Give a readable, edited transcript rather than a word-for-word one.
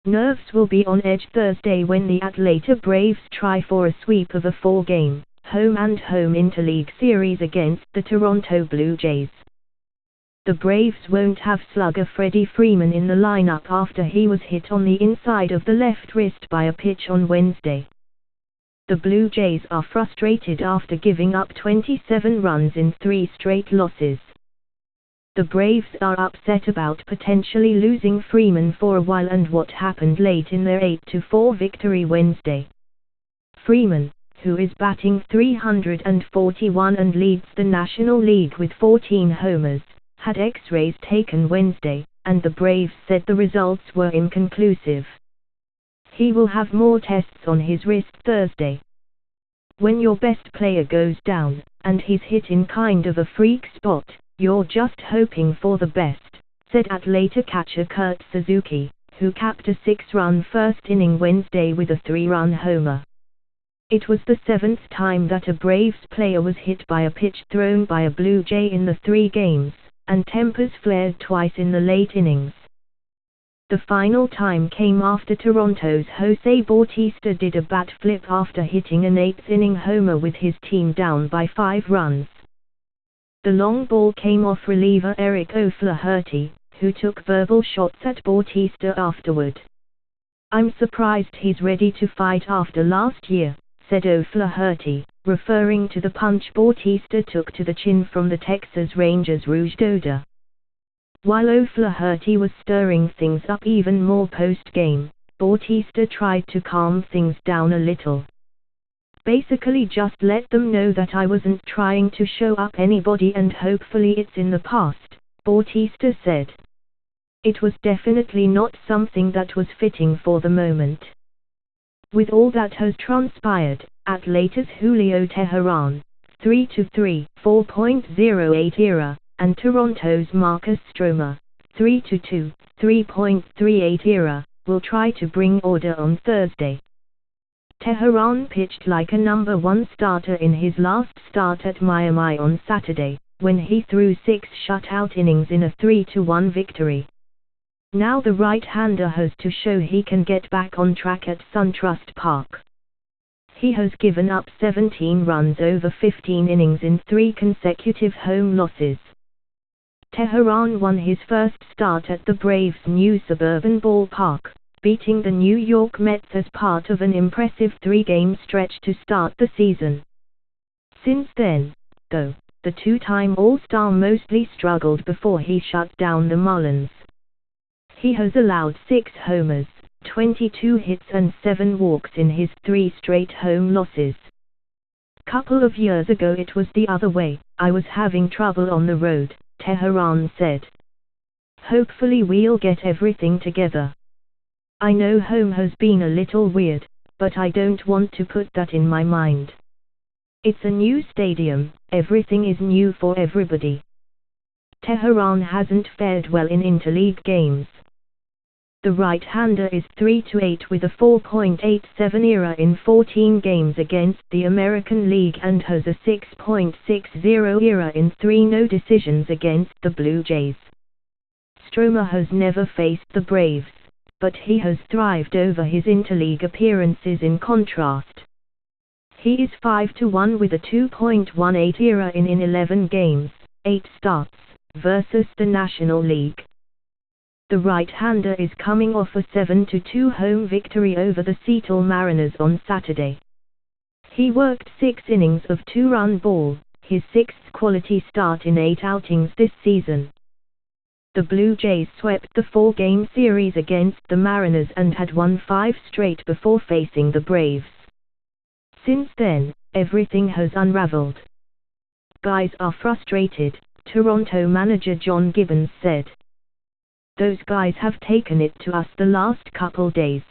Nerves will be on edge Thursday when the Atlanta Braves try for a sweep of a 4-game, home-and-home interleague series against the Toronto Blue Jays. The Braves won't have slugger Freddie Freeman in the lineup after he was hit on the inside of the left wrist by a pitch on Wednesday. The Blue Jays are frustrated after giving up 27 runs in 3 straight losses. The Braves are upset about potentially losing Freeman for a while and what happened late in their 8-4 victory Wednesday. Freeman, who is batting .341 and leads the National League with 14 homers, had X-rays taken Wednesday, and the Braves said the results were inconclusive. He will have more tests on his wrist Thursday. When your best player goes down, and he's hit in kind of a freak spot, you're just hoping for the best, said Atlanta catcher Kurt Suzuki, who capped a 6-run first inning Wednesday with a 3-run homer. It was the 7th time that a Braves player was hit by a pitch thrown by a Blue Jay in the 3 games, and tempers flared twice in the late innings. The final time came after Toronto's Jose Bautista did a bat flip after hitting an 8th-inning homer with his team down by 5 runs. The long ball came off reliever Eric O'Flaherty, who took verbal shots at Bautista afterward. "I'm surprised he's ready to fight after last year," said O'Flaherty, referring to the punch Bautista took to the chin from the Texas Rangers' Rouge Doda. While O'Flaherty was stirring things up even more post-game, Bautista tried to calm things down a little. "Basically just let them know that I wasn't trying to show up anybody and hopefully it's in the past," Bautista said. "It was definitely not something that was fitting for the moment." With all that has transpired, Atlanta's Julio Teheran, 3-3, 4.08 ERA, and Toronto's Marcus Stroman, 3-2, 3.38 ERA, will try to bring order on Thursday. Teheran pitched like a number 1 starter in his last start at Miami on Saturday, when he threw 6 shutout innings in a 3-1 victory. Now the right-hander has to show he can get back on track at SunTrust Park. He has given up 17 runs over 15 innings in 3 consecutive home losses. Teheran won his first start at the Braves' new suburban ballpark, beating the New York Mets as part of an impressive 3-game stretch to start the season. Since then, though, the 2-time All-Star mostly struggled before he shut down the Marlins. He has allowed 6 homers, 22 hits and 7 walks in his 3 straight home losses. "Couple of years ago it was the other way, I was having trouble on the road," Teheran said. "Hopefully we'll get everything together. I know home has been a little weird, but I don't want to put that in my mind. It's a new stadium, everything is new for everybody." Teheran hasn't fared well in interleague games. The right-hander is 3-8 with a 4.87 ERA in 14 games against the American League and has a 6.60 ERA in 3 no-decisions against the Blue Jays. Stroman has never faced the Braves, but he has thrived over his interleague appearances in contrast. He is 5-1 with a 2.18 ERA in 11 games, 8 starts, versus the National League. The right-hander is coming off a 7-2 home victory over the Seattle Mariners on Saturday. He worked 6 innings of 2-run ball, his 6th quality start in 8 outings this season. The Blue Jays swept the 4-game series against the Mariners and had won 5 straight before facing the Braves. Since then, everything has unraveled. "Guys are frustrated," Toronto manager John Gibbons said. "Those guys have taken it to us the last couple days.